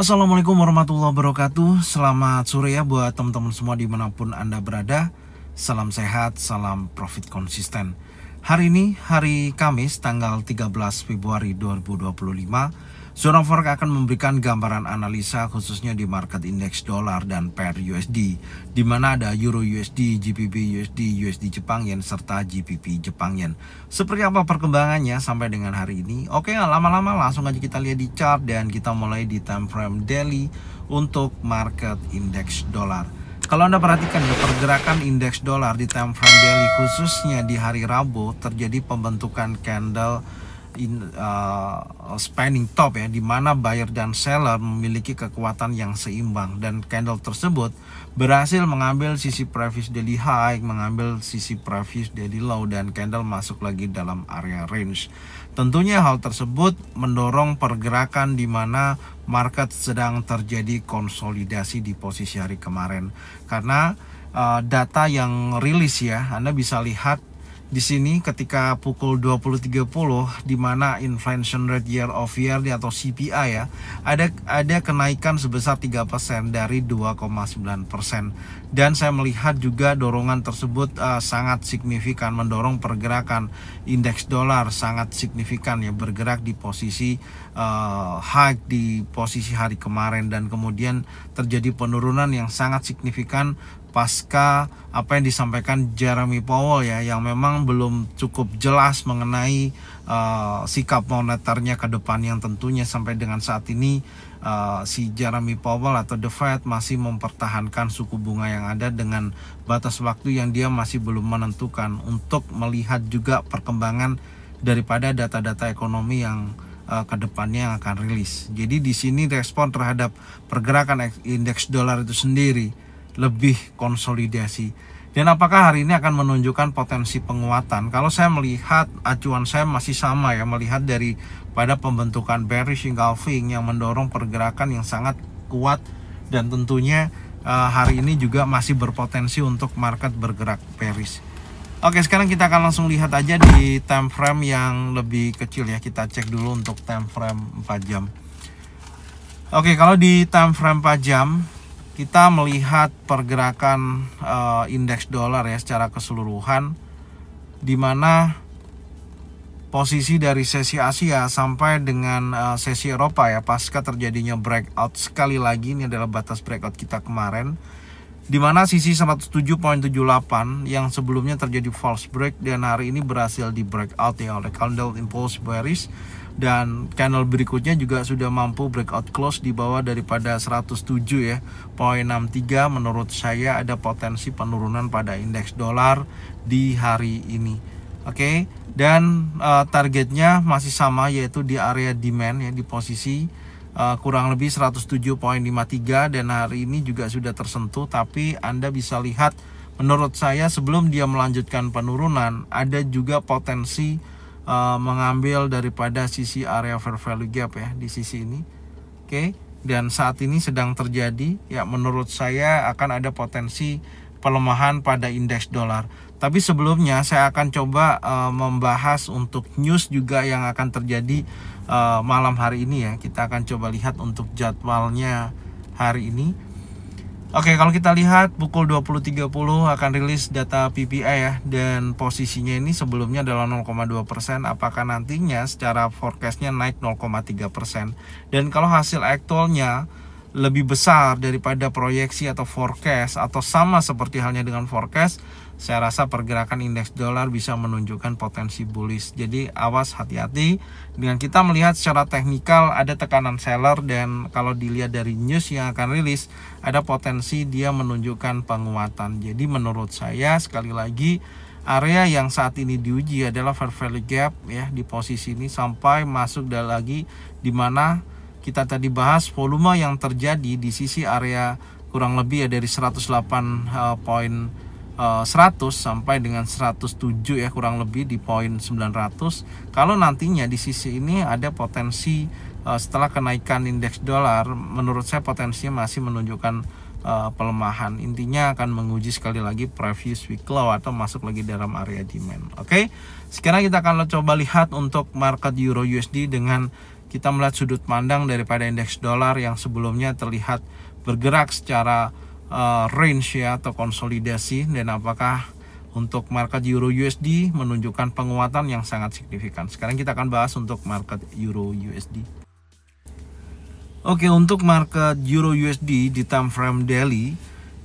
Assalamualaikum warahmatullahi wabarakatuh. Selamat sore ya buat teman-teman semua dimanapun Anda berada. Salam sehat, salam profit konsisten. Hari ini hari Kamis tanggal 13 Februari 2025. Zona Forex akan memberikan gambaran analisa khususnya di market indeks dolar dan pair USD, di mana ada Euro USD, GBP USD, USD Jepang Yen serta GBP Jepang Yen. Seperti apa perkembangannya sampai dengan hari ini? Oke, lama-lama langsung aja kita lihat di chart dan kita mulai di time frame daily untuk market indeks dolar. Kalau Anda perhatikan ya, pergerakan indeks dolar di time frame daily khususnya di hari Rabu terjadi pembentukan candle spanning top ya, di mana buyer dan seller memiliki kekuatan yang seimbang dan candle tersebut berhasil mengambil sisi previous daily high, mengambil sisi previous daily low, dan candle masuk lagi dalam area range. Tentunya hal tersebut mendorong pergerakan di mana market sedang terjadi konsolidasi di posisi hari kemarin karena data yang rilis ya, Anda bisa lihat di sini ketika pukul 20.30 di mana inflation rate year of year atau CPI ya, ada kenaikan sebesar 3% dari 2,9%, dan saya melihat juga dorongan tersebut sangat signifikan, mendorong pergerakan indeks dolar sangat signifikan ya, bergerak di posisi high di posisi hari kemarin, dan kemudian terjadi penurunan yang sangat signifikan pasca apa yang disampaikan Jeremy Powell ya, yang memang belum cukup jelas mengenai sikap moneternya ke depan, yang tentunya sampai dengan saat ini si Jeremy Powell atau The Fed masih mempertahankan suku bunga yang ada dengan batas waktu yang dia masih belum menentukan untuk melihat juga perkembangan daripada data-data ekonomi yang ke depannya yang akan rilis. Jadi di sini respon terhadap pergerakan indeks dolar itu sendiri lebih konsolidasi. Dan apakah hari ini akan menunjukkan potensi penguatan? Kalau saya melihat acuan saya masih sama ya, melihat dari pada pembentukan bearish engulfing yang mendorong pergerakan yang sangat kuat, dan tentunya hari ini juga masih berpotensi untuk market bergerak bearish. Oke, sekarang kita akan langsung lihat aja di time frame yang lebih kecil ya. Kita cek dulu untuk time frame 4 jam. Oke, kalau di time frame 4 jam kita melihat pergerakan indeks dolar ya secara keseluruhan, di mana posisi dari sesi Asia sampai dengan sesi Eropa ya, pasca terjadinya breakout sekali lagi, ini adalah batas breakout kita kemarin, di mana sisi 107.78 yang sebelumnya terjadi false break dan hari ini berhasil di breakout ya oleh candle impulse bearish, dan candle berikutnya juga sudah mampu breakout close di bawah daripada 107 ya, 0.63. Menurut saya ada potensi penurunan pada indeks dolar di hari ini. Oke, dan targetnya masih sama, yaitu di area demand ya, di posisi kurang lebih 107.53, dan hari ini juga sudah tersentuh. Tapi Anda bisa lihat, menurut saya sebelum dia melanjutkan penurunan ada juga potensi mengambil daripada sisi area fair value gap ya di sisi ini. Oke, dan saat ini sedang terjadi ya, menurut saya akan ada potensi pelemahan pada indeks dolar. Tapi sebelumnya saya akan coba membahas untuk news juga yang akan terjadi malam hari ini ya. Kita akan coba lihat untuk jadwalnya hari ini. Oke, kalau kita lihat pukul 20.30 akan rilis data PPI ya, dan posisinya ini sebelumnya adalah 0,2%. Apakah nantinya secara forecastnya naik 0,3%? Dan kalau hasil aktualnya lebih besar daripada proyeksi atau forecast, atau sama seperti halnya dengan forecast, saya rasa pergerakan indeks dolar bisa menunjukkan potensi bullish. Jadi awas, hati-hati. Dengan kita melihat secara teknikal ada tekanan seller, dan kalau dilihat dari news yang akan rilis ada potensi dia menunjukkan penguatan. Jadi menurut saya sekali lagi area yang saat ini diuji adalah fair value gap ya, di posisi ini sampai masuk lagi, di mana kita tadi bahas volume yang terjadi di sisi area kurang lebih ya dari 108.100 sampai dengan 107 ya, kurang lebih di poin 900. Kalau nantinya di sisi ini ada potensi setelah kenaikan indeks dolar, menurut saya potensinya masih menunjukkan pelemahan. Intinya akan menguji sekali lagi previous week low atau masuk lagi dalam area demand. Oke, sekarang kita akan coba lihat untuk market Euro USD dengan kita melihat sudut pandang daripada indeks dolar yang sebelumnya terlihat bergerak secara range ya atau konsolidasi, dan apakah untuk market Euro USD menunjukkan penguatan yang sangat signifikan. Sekarang kita akan bahas untuk market Euro USD. Oke, untuk market Euro USD di time frame daily,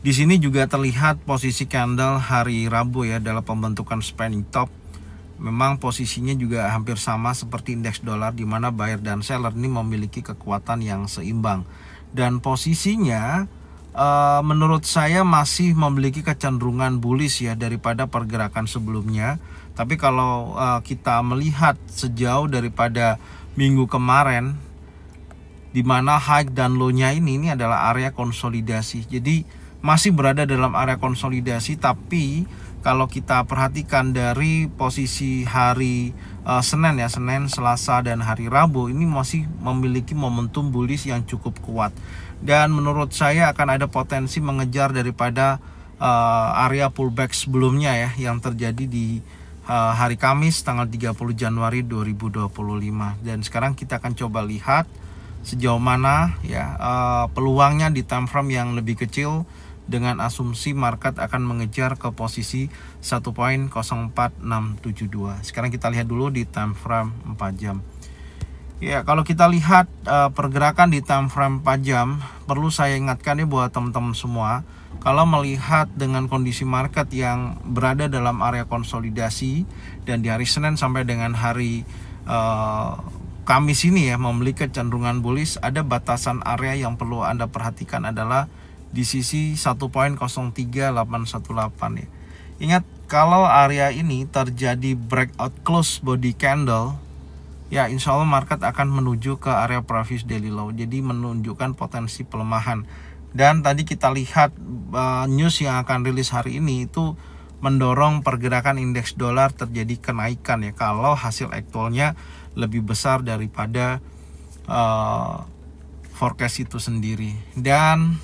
di sini juga terlihat posisi candle hari Rabu ya dalam pembentukan spanning top. Memang posisinya juga hampir sama seperti indeks dolar, di mana buyer dan seller ini memiliki kekuatan yang seimbang, dan posisinya menurut saya masih memiliki kecenderungan bullish ya daripada pergerakan sebelumnya. Tapi kalau kita melihat sejauh daripada minggu kemarin, di mana high dan low-nya ini adalah area konsolidasi. Jadi masih berada dalam area konsolidasi, tapi kalau kita perhatikan dari posisi hari Senin ya, Senin, Selasa, dan hari Rabu, ini masih memiliki momentum bullish yang cukup kuat. Dan menurut saya akan ada potensi mengejar daripada area pullback sebelumnya ya, yang terjadi di hari Kamis tanggal 30 Januari 2025. Dan sekarang kita akan coba lihat sejauh mana ya peluangnya di time frame yang lebih kecil, dengan asumsi market akan mengejar ke posisi 1.04672. Sekarang kita lihat dulu di time frame 4 jam. Ya, kalau kita lihat pergerakan di time frame 4 jam, perlu saya ingatkan ya buat teman-teman semua, kalau melihat dengan kondisi market yang berada dalam area konsolidasi, dan di hari Senin sampai dengan hari Kamis ini ya memiliki kecenderungan bullish, ada batasan area yang perlu Anda perhatikan adalah di sisi 1.03818 ya. Ingat, kalau area ini terjadi breakout close body candle ya, insya Allah market akan menuju ke area previous daily low, jadi menunjukkan potensi pelemahan. Dan tadi kita lihat news yang akan rilis hari ini itu mendorong pergerakan indeks dolar terjadi kenaikan ya, kalau hasil aktualnya lebih besar daripada forecast itu sendiri. Dan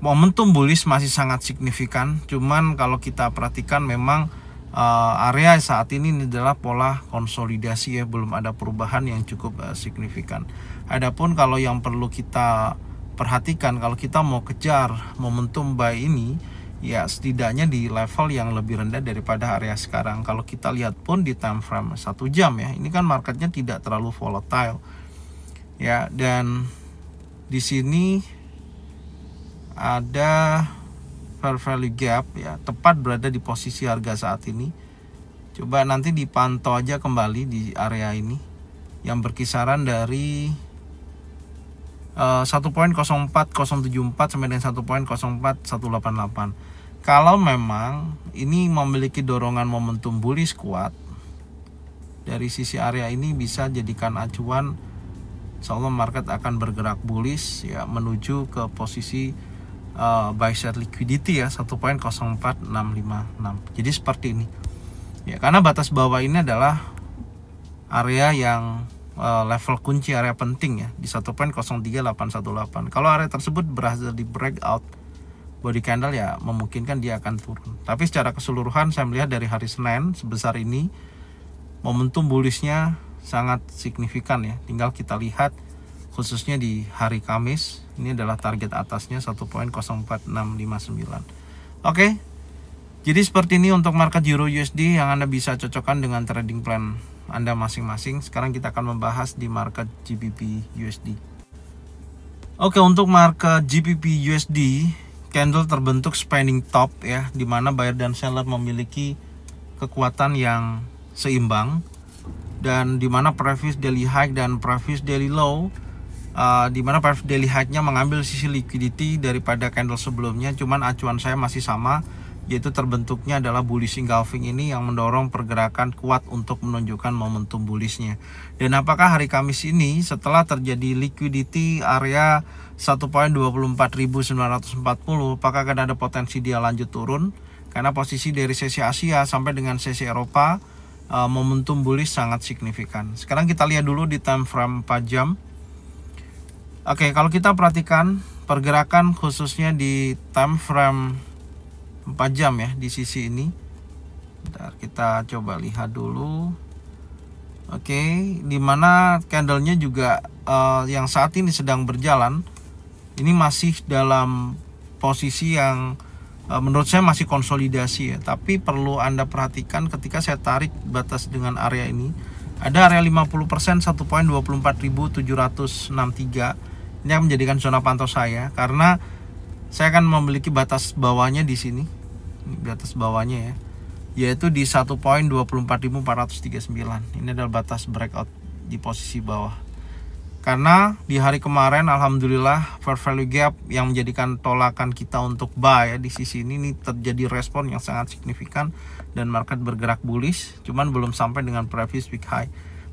momentum bullish masih sangat signifikan, cuman kalau kita perhatikan memang area saat ini adalah pola konsolidasi ya, belum ada perubahan yang cukup signifikan. Adapun kalau yang perlu kita perhatikan, kalau kita mau kejar momentum buy ini ya, setidaknya di level yang lebih rendah daripada area sekarang. Kalau kita lihat pun di time frame 1 jam ya, ini kan marketnya tidak terlalu volatile ya, dan di sini ada fair value gap ya, tepat berada di posisi harga saat ini. Coba nanti dipantau aja kembali di area ini yang berkisaran dari 1.04074 sampai dengan 1.04188. Kalau memang ini memiliki dorongan momentum bullish kuat, dari sisi area ini bisa jadikan acuan, insyaallah market akan bergerak bullish ya menuju ke posisi buy side liquidity ya, 1.04656. Jadi seperti ini ya, karena batas bawah ini adalah area yang level kunci, area penting ya, di 1.03818. Kalau area tersebut berhasil di breakout body candle ya, memungkinkan dia akan turun. Tapi secara keseluruhan saya melihat dari hari Senin sebesar ini momentum bullishnya sangat signifikan ya. Tinggal kita lihat khususnya di hari Kamis, ini adalah target atasnya 1.04659. Oke, jadi seperti ini untuk market Euro USD yang Anda bisa cocokkan dengan trading plan Anda masing-masing. Sekarang kita akan membahas di market GBP USD. Oke, untuk market GBP USD, candle terbentuk spanning top ya, di mana buyer dan seller memiliki kekuatan yang seimbang, dan di mana previous daily high dan previous daily low, di mana previous daily high-nya mengambil sisi liquidity daripada candle sebelumnya. Cuman acuan saya masih sama, yaitu terbentuknya adalah bullish engulfing ini yang mendorong pergerakan kuat untuk menunjukkan momentum bullishnya. Dan apakah hari Kamis ini setelah terjadi liquidity area 1.24940, apakah akan ada potensi dia lanjut turun? Karena posisi dari sesi Asia sampai dengan sesi Eropa, momentum bullish sangat signifikan. Sekarang kita lihat dulu di time frame 4 jam. Oke, kalau kita perhatikan pergerakan khususnya di time frame 4 jam ya, di sisi ini. Bentar, kita coba lihat dulu. Oke, dimana candlenya juga yang saat ini sedang berjalan, ini masih dalam posisi yang menurut saya masih konsolidasi ya. Tapi perlu Anda perhatikan ketika saya tarik batas dengan area ini, ada area 50% 1.24.763. Ini akan menjadikan zona pantau saya karena saya akan memiliki batas bawahnya di sini. Ini batas bawahnya ya, yaitu di 1.24.439. Ini adalah batas breakout di posisi bawah. Karena di hari kemarin alhamdulillah fair value gap yang menjadikan tolakan kita untuk buy ya, di sisi ini terjadi respon yang sangat signifikan dan market bergerak bullish, cuman belum sampai dengan previous week high.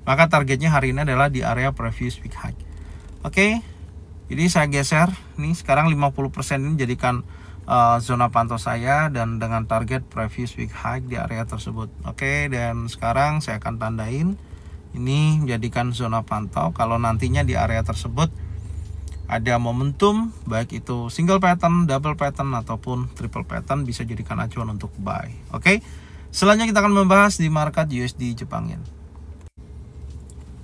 Maka targetnya hari ini adalah di area previous week high. Oke. Jadi saya geser nih, sekarang 50% ini jadikan zona pantau saya dan dengan target previous week high di area tersebut. Oke, dan sekarang saya akan tandain ini menjadikan zona pantau. Kalau nantinya di area tersebut ada momentum, baik itu single pattern, double pattern ataupun triple pattern, bisa jadikan acuan untuk buy. Oke. Selanjutnya kita akan membahas di market USD Jepang Yen.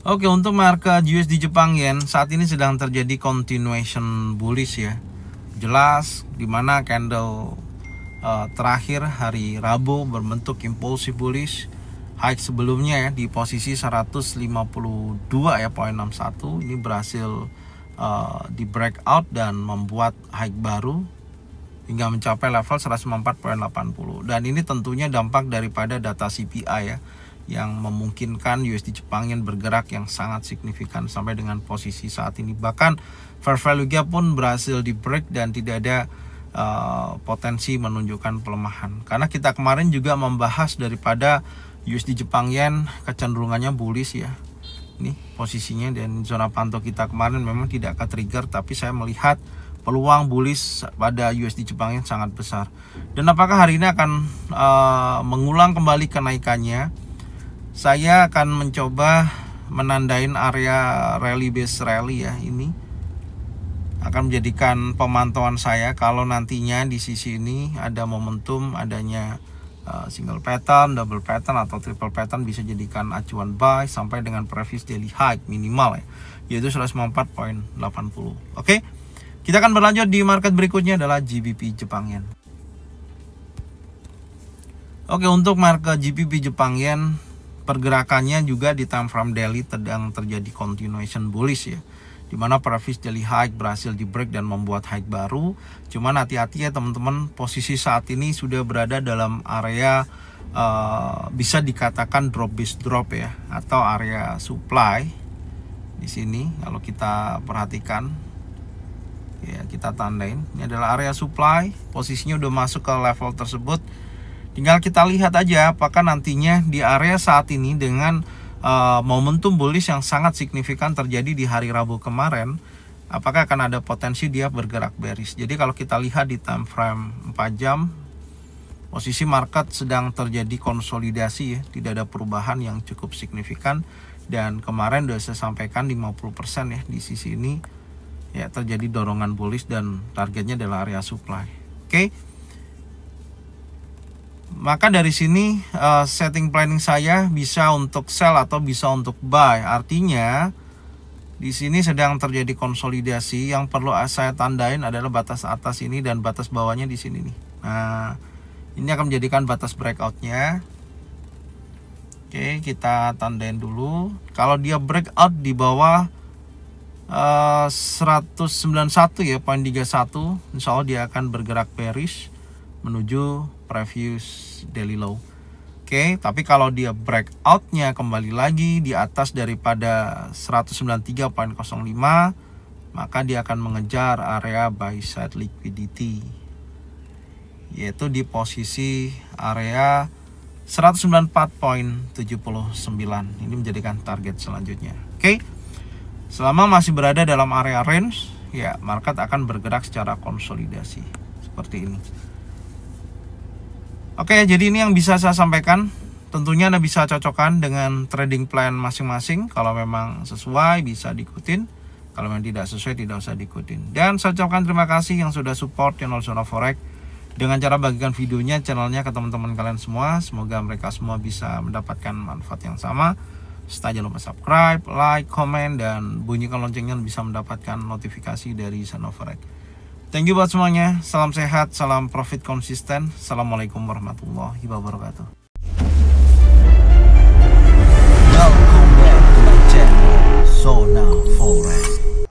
Oke, untuk market USD Jepang Yen saat ini sedang terjadi continuation bullish ya. Jelas dimana candle terakhir hari Rabu berbentuk impulsive bullish. High sebelumnya ya di posisi 152 ya, poin 61 ini berhasil di breakout dan membuat high baru hingga mencapai level 194.80. Dan ini tentunya dampak daripada data CPI ya, yang memungkinkan USD Jepang Yen bergerak yang sangat signifikan sampai dengan posisi saat ini. Bahkan fair value gap pun berhasil di break dan tidak ada potensi menunjukkan pelemahan. Karena kita kemarin juga membahas daripada USD Jepang Yen kecenderungannya bullish ya. Ini posisinya, dan zona pantau kita kemarin memang tidak akan trigger, tapi saya melihat peluang bullish pada USD Jepang Yen sangat besar. Dan apakah hari ini akan mengulang kembali kenaikannya? Saya akan mencoba menandain area rally base rally ya. Ini akan menjadikan pemantauan saya kalau nantinya di sisi ini ada momentum adanya single pattern, double pattern atau triple pattern, bisa jadikan acuan buy sampai dengan previous daily high minimal ya, yaitu 194.80. Oke. Kita akan berlanjut di market berikutnya adalah GBP Jepang Yen. Oke, untuk market GBP Jepang Yen pergerakannya juga di time frame daily sedang terjadi continuation bullish ya, dimana previous daily high berhasil di break dan membuat high baru. Cuman hati-hati ya teman-teman, posisi saat ini sudah berada dalam area bisa dikatakan drop base drop ya, atau area supply. Di sini kalau kita perhatikan ya, kita tandain ini adalah area supply, posisinya udah masuk ke level tersebut. Tinggal kita lihat aja apakah nantinya di area saat ini dengan momentum bullish yang sangat signifikan terjadi di hari Rabu kemarin, apakah akan ada potensi dia bergerak bearish. Jadi kalau kita lihat di time frame 4 jam, posisi market sedang terjadi konsolidasi ya, tidak ada perubahan yang cukup signifikan. Dan kemarin sudah saya sampaikan 50% ya di sisi ini ya, terjadi dorongan bullish dan targetnya adalah area supply. Oke. Maka dari sini setting planning saya bisa untuk sell atau bisa untuk buy. Artinya di sini sedang terjadi konsolidasi. Yang perlu saya tandain adalah batas atas ini dan batas bawahnya di sini nih. Nah, ini akan menjadikan batas breakoutnya. Oke, kita tandain dulu. Kalau dia breakout di bawah 191 ya, poin 31, insya Allah dia akan bergerak bearish menuju previous daily low. Oke, tapi kalau dia breakoutnya kembali lagi di atas daripada 193.05, maka dia akan mengejar area buy side liquidity, yaitu di posisi area 194.79. Ini menjadikan target selanjutnya. Oke, selama masih berada dalam area range ya, market akan bergerak secara konsolidasi seperti ini. Oke, jadi ini yang bisa saya sampaikan. Tentunya Anda bisa cocokkan dengan trading plan masing-masing. Kalau memang sesuai bisa diikutin, kalau memang tidak sesuai tidak usah diikutin. Dan saya ucapkan terima kasih yang sudah support channel Zona Forex dengan cara bagikan videonya, channelnya ke teman-teman kalian semua. Semoga mereka semua bisa mendapatkan manfaat yang sama. Serta jangan lupa subscribe, like, komen, dan bunyikan loncengnya bisa mendapatkan notifikasi dari Sanoforex. Thank you buat semuanya. Salam sehat, salam profit konsisten. Assalamualaikum warahmatullahi wabarakatuh.